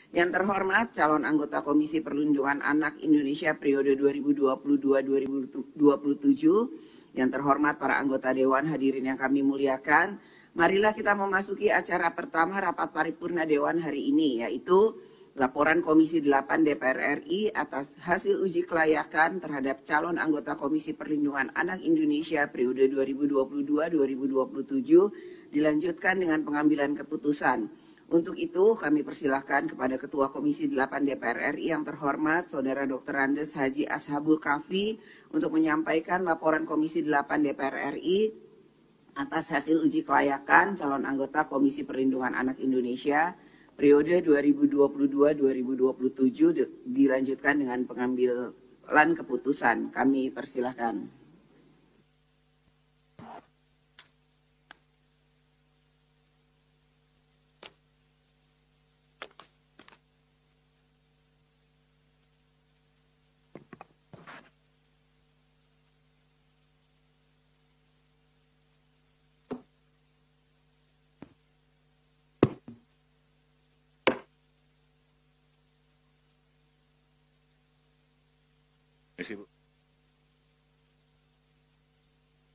Yang terhormat calon anggota Komisi Perlindungan Anak Indonesia periode 2022-2027, yang terhormat para anggota Dewan, hadirin yang kami muliakan, marilah kita memasuki acara pertama rapat paripurna Dewan hari ini, yaitu laporan Komisi 8 DPR RI atas hasil uji kelayakan terhadap calon anggota Komisi Perlindungan Anak Indonesia periode 2022-2027 dilanjutkan dengan pengambilan keputusan. Untuk itu kami persilahkan kepada Ketua Komisi 8 DPR RI yang terhormat Saudara Dr. Andes Haji Ashabul Kahfi untuk menyampaikan laporan Komisi 8 DPR RI atas hasil uji kelayakan calon anggota Komisi Perlindungan Anak Indonesia periode 2022-2027 dilanjutkan dengan pengambilan keputusan. Kami persilahkan.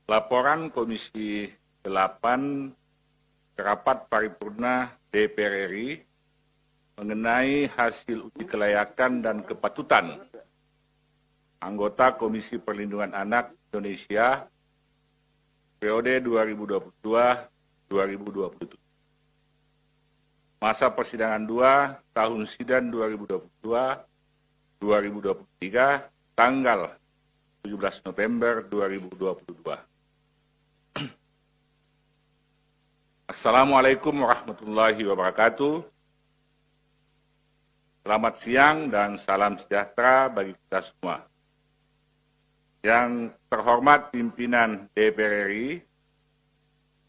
Laporan Komisi 8 rapat paripurna DPR RI mengenai hasil uji kelayakan dan kepatutan anggota Komisi Perlindungan Anak Indonesia periode 2022-2027. Masa persidangan 2 tahun sidang 2022-2023 tanggal 17 November 2022. Assalamualaikum warahmatullahi wabarakatuh. Selamat siang dan salam sejahtera bagi kita semua. Yang terhormat pimpinan DPR RI,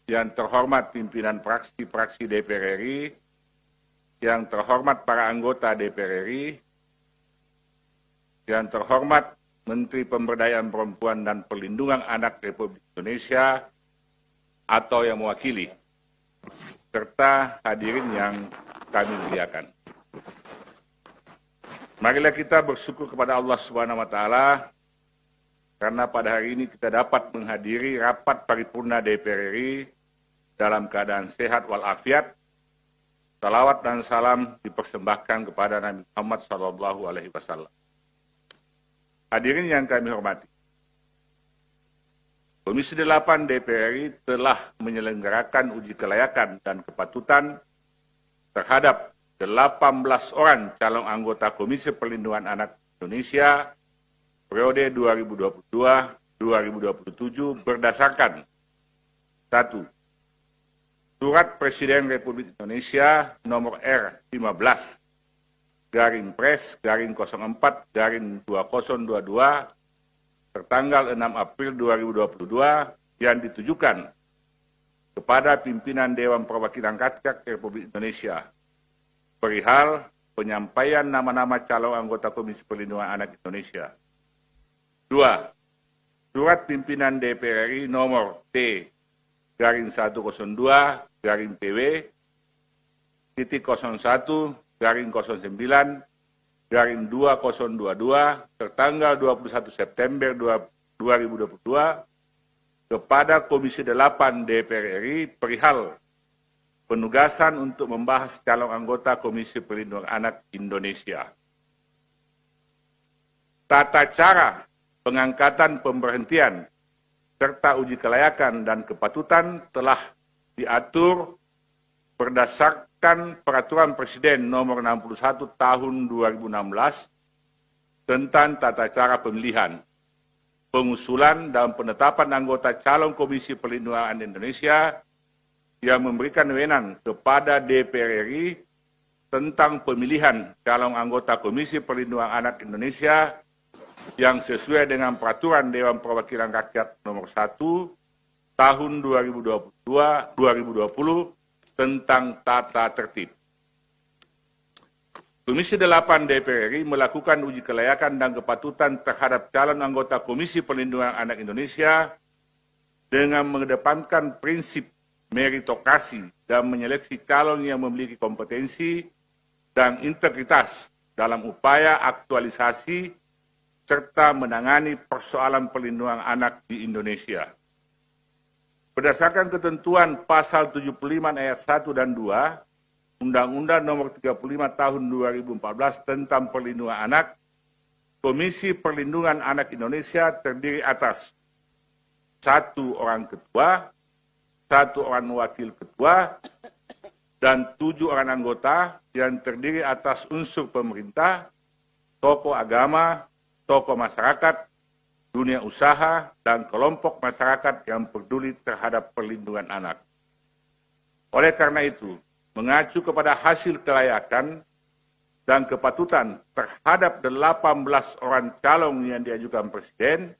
yang terhormat pimpinan fraksi-fraksi DPR RI, yang terhormat para anggota DPR RI, yang terhormat Menteri Pemberdayaan Perempuan dan Perlindungan Anak Republik Indonesia atau yang mewakili, serta hadirin yang kami muliakan. Marilah kita bersyukur kepada Allah Subhanahu wa taala karena pada hari ini kita dapat menghadiri rapat paripurna DPR RI dalam keadaan sehat walafiat. Salawat dan salam dipersembahkan kepada Nabi Muhammad SAW. Hadirin yang kami hormati, Komisi 8 DPR RI telah menyelenggarakan uji kelayakan dan kepatutan terhadap 18 orang calon anggota Komisi Perlindungan Anak Indonesia periode 2022-2027 berdasarkan 1. Surat Presiden Republik Indonesia nomor R15 garing Pres garing 04 garing 2022 tertanggal 6 April 2022 yang ditujukan kepada pimpinan Dewan Perwakilan Rakyat Republik Indonesia perihal penyampaian nama-nama calon anggota Komisi Perlindungan Anak Indonesia. 2. Surat pimpinan DPR RI nomor T garing 102 garing PW titik 01 garing 09 garing 2022 tertanggal 21 September 2022 kepada Komisi 8 DPR RI perihal penugasan untuk membahas calon anggota Komisi Perlindungan Anak Indonesia. Tata cara pengangkatan pemberhentian serta uji kelayakan dan kepatutan telah diatur berdasarkan Peraturan Presiden Nomor 61 Tahun 2016 tentang tata cara pemilihan, pengusulan dan penetapan anggota calon Komisi Perlindungan Anak Indonesia yang memberikan wewenang kepada DPR RI tentang pemilihan calon anggota Komisi Perlindungan Anak Indonesia yang sesuai dengan Peraturan Dewan Perwakilan Rakyat Nomor 1 Tahun 2020 tentang tata tertib. Komisi 8 DPR RI melakukan uji kelayakan dan kepatutan terhadap calon anggota Komisi Perlindungan Anak Indonesia dengan mengedepankan prinsip meritokrasi dan menyeleksi calon yang memiliki kompetensi, dan integritas dalam upaya aktualisasi serta menangani persoalan perlindungan anak di Indonesia. Berdasarkan ketentuan pasal 75 ayat 1 dan 2, Undang-Undang Nomor 35 Tahun 2014 tentang Perlindungan Anak, Komisi Perlindungan Anak Indonesia terdiri atas 1 orang ketua, 1 orang wakil ketua, dan 7 orang anggota yang terdiri atas unsur pemerintah, tokoh agama, tokoh masyarakat, dunia usaha, dan kelompok masyarakat yang peduli terhadap perlindungan anak. Oleh karena itu, mengacu kepada hasil kelayakan dan kepatutan terhadap 18 orang calon yang diajukan Presiden,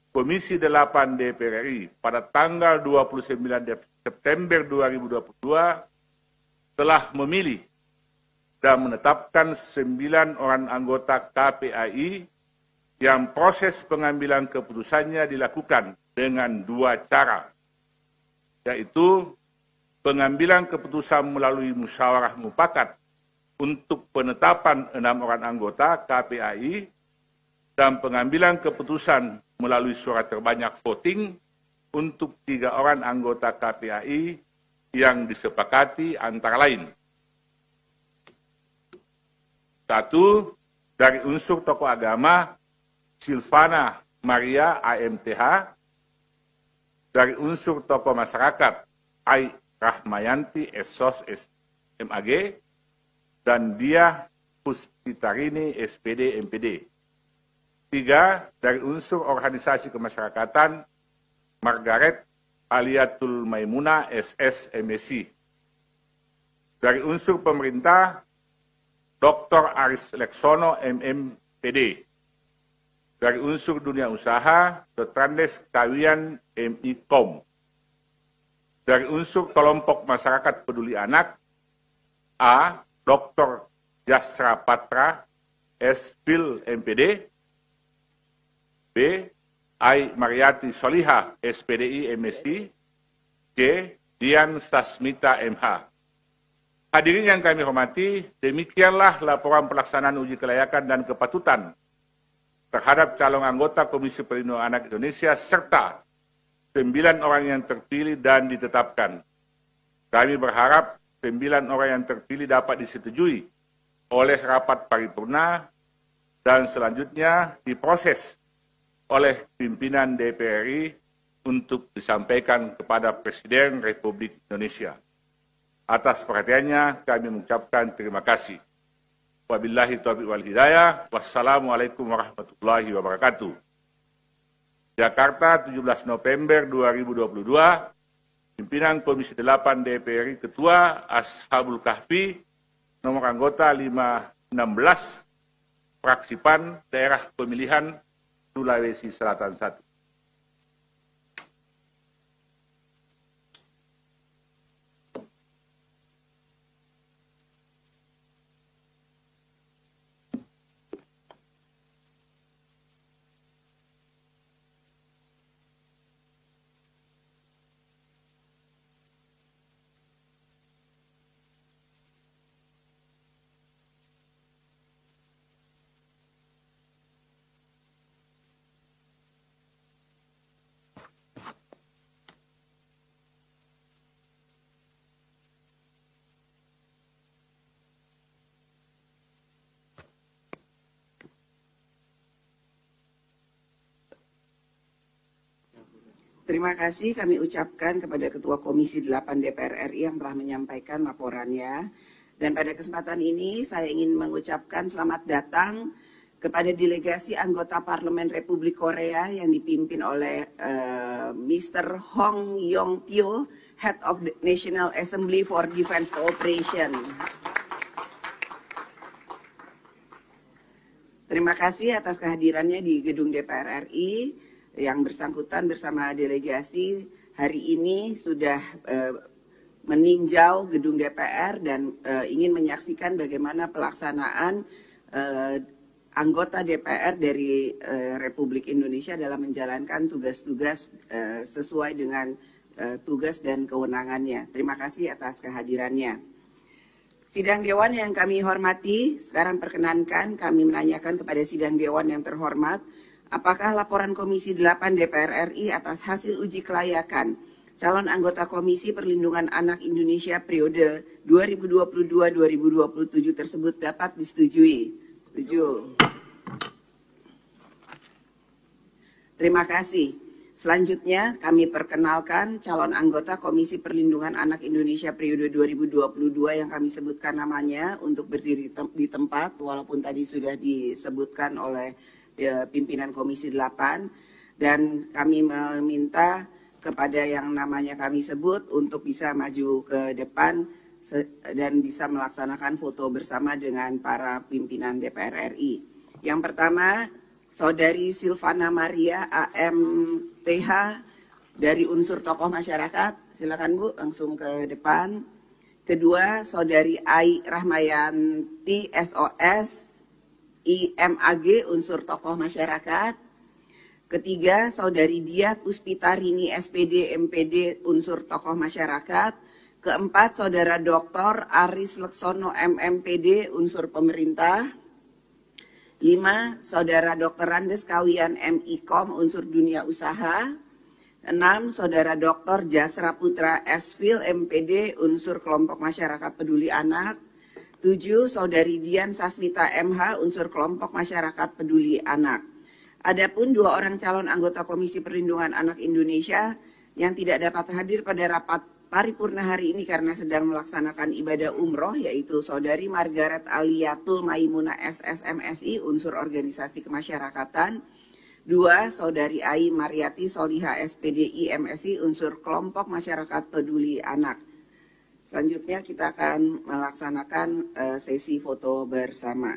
Komisi 8 DPR RI pada tanggal 29 September 2022 telah memilih dan menetapkan 9 orang anggota KPAI yang proses pengambilan keputusannya dilakukan dengan 2 cara, yaitu pengambilan keputusan melalui musyawarah mufakat untuk penetapan 6 orang anggota KPAI dan pengambilan keputusan melalui suara terbanyak voting untuk 3 orang anggota KPAI yang disepakati antara lain. 1. Dari unsur tokoh agama Silvana Maria AMTH, dari unsur tokoh masyarakat Ai Rahmayanti SOS MAG, dan Dia Puspitarini SPD MPD. 3. Dari unsur organisasi kemasyarakatan Margaret Aliatul Maimuna SS MSc. Dari unsur pemerintah Dr. Aris Leksono MMPD. Dari unsur dunia usaha Dr. Andes Kawian MIKOM. Dari unsur kelompok masyarakat peduli anak A. Dr. Jasra Patra S.Pil MPD. B. Ai Mariati Soliha SPDI MSc. C. Dian Sasmita MH. Hadirin yang kami hormati, demikianlah laporan pelaksanaan uji kelayakan dan kepatutan terhadap calon anggota Komisi Perlindungan Anak Indonesia serta 9 orang yang terpilih dan ditetapkan. Kami berharap 9 orang yang terpilih dapat disetujui oleh rapat paripurna dan selanjutnya diproses oleh pimpinan DPR RI untuk disampaikan kepada Presiden Republik Indonesia. Atas perhatiannya kami mengucapkan terima kasih. Wabillahi taufiq wal hidayah. Wassalamualaikum warahmatullahi wabarakatuh. Jakarta, 17 November 2022. Pimpinan Komisi 8 DPR RI Ketua Ashabul Kahfi, nomor anggota 516, Fraksi PAN, Daerah Pemilihan Sulawesi Selatan 1. Terima kasih kami ucapkan kepada Ketua Komisi 8 DPR RI yang telah menyampaikan laporannya. Dan pada kesempatan ini saya ingin mengucapkan selamat datang kepada delegasi anggota Parlemen Republik Korea yang dipimpin oleh Mr. Hong Yong-pyo, Head of the National Assembly for Defense Cooperation. Terima kasih atas kehadirannya di gedung DPR RI. Yang bersangkutan bersama delegasi hari ini sudah meninjau gedung DPR dan ingin menyaksikan bagaimana pelaksanaan anggota DPR dari Republik Indonesia dalam menjalankan tugas-tugas sesuai dengan tugas dan kewenangannya. Terima kasih atas kehadirannya. Sidang Dewan yang kami hormati, sekarang perkenankan kami menanyakan kepada Sidang Dewan yang terhormat, apakah laporan Komisi 8 DPR RI atas hasil uji kelayakan calon anggota Komisi Perlindungan Anak Indonesia periode 2022-2027 tersebut dapat disetujui? Setuju. Terima kasih. Selanjutnya kami perkenalkan calon anggota Komisi Perlindungan Anak Indonesia periode 2022 yang kami sebutkan namanya untuk berdiri di tempat walaupun tadi sudah disebutkan oleh pimpinan Komisi 8 dan kami meminta kepada yang namanya kami sebut untuk bisa maju ke depan dan bisa melaksanakan foto bersama dengan para pimpinan DPR RI. Yang pertama, Saudari Silvana Maria AMTH dari unsur tokoh masyarakat. Silakan Bu, langsung ke depan. Kedua, Saudari Ai Rahmayanti SOS IMAG unsur tokoh masyarakat. Ketiga, Saudari Dia Puspitarini SPD MPD unsur tokoh masyarakat. Keempat, Saudara Dr. Aris Leksono MMPD unsur pemerintah. 5. Saudara Dr. Randes Kawian MIKOM unsur dunia usaha. 6. Saudara Dr. Jasra Putra Esfil MPD unsur kelompok masyarakat peduli anak. 7. Saudari Dian Sasmita MH unsur kelompok masyarakat peduli anak. Adapun 2 orang calon anggota Komisi Perlindungan Anak Indonesia yang tidak dapat hadir pada rapat paripurna hari ini karena sedang melaksanakan ibadah umroh, yaitu Saudari Margaret Aliatul Maimunah SSMSI unsur organisasi kemasyarakatan. 2. Saudari Ai Mariati Soliha SPDI MSI unsur kelompok masyarakat peduli anak. Selanjutnya kita akan melaksanakan sesi foto bersama.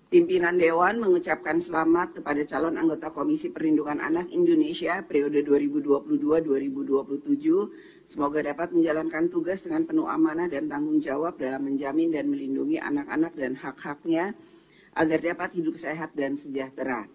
Pimpinan Dewan mengucapkan selamat kepada calon anggota Komisi Perlindungan Anak Indonesia periode 2022-2027. Semoga dapat menjalankan tugas dengan penuh amanah dan tanggung jawab dalam menjamin dan melindungi anak-anak dan hak-haknya agar dapat hidup sehat dan sejahtera.